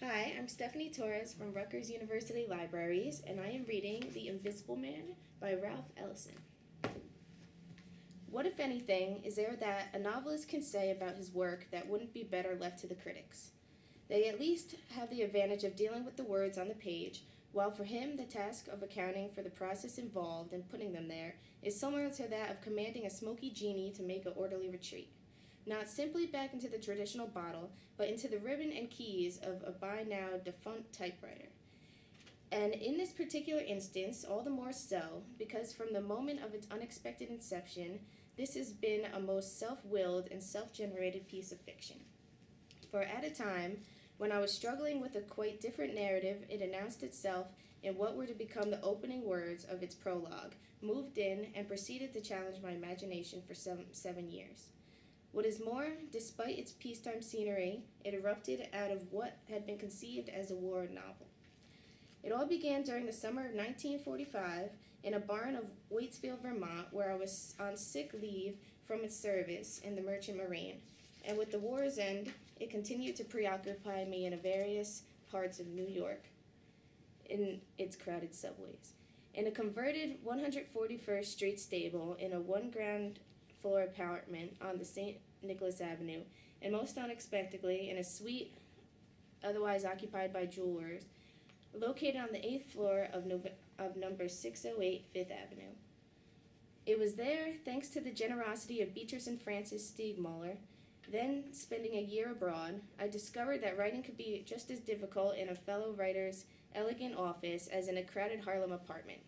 Hi, I'm Stephanie Torres from Rutgers University Libraries, and I am reading The Invisible Man by Ralph Ellison. What, if anything, is there that a novelist can say about his work that wouldn't be better left to the critics? They at least have the advantage of dealing with the words on the page, while for him the task of accounting for the process involved in putting them there is similar to that of commanding a smoky genie to make an orderly retreat. Not simply back into the traditional bottle, but into the ribbon and keys of a by now defunct typewriter. And in this particular instance, all the more so, because from the moment of its unexpected inception, this has been a most self-willed and self-generated piece of fiction. For at a time when I was struggling with a quite different narrative, it announced itself in what were to become the opening words of its prologue, moved in, and proceeded to challenge my imagination for 7 years. What is more, despite its peacetime scenery, it erupted out of what had been conceived as a war novel. It all began during the summer of 1945 in a barn of Waitsfield, Vermont, where I was on sick leave from its service in the Merchant Marine, and with the war's end, it continued to preoccupy me in various parts of New York in its crowded subways. In a converted 141st Street stable in a one-ground floor apartment on the St. Nicholas Avenue, and most unexpectedly in a suite otherwise occupied by jewelers, located on the 8th floor of number 608 Fifth Avenue. It was there, thanks to the generosity of Beatrice and Francis Stiegmuller, then spending a year abroad, I discovered that writing could be just as difficult in a fellow writer's elegant office as in a crowded Harlem apartment.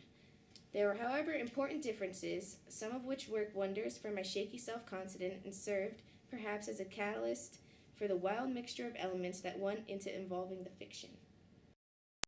There were, however, important differences, some of which worked wonders for my shaky self-confidence and served, perhaps, as a catalyst for the wild mixture of elements that went into involving the fiction.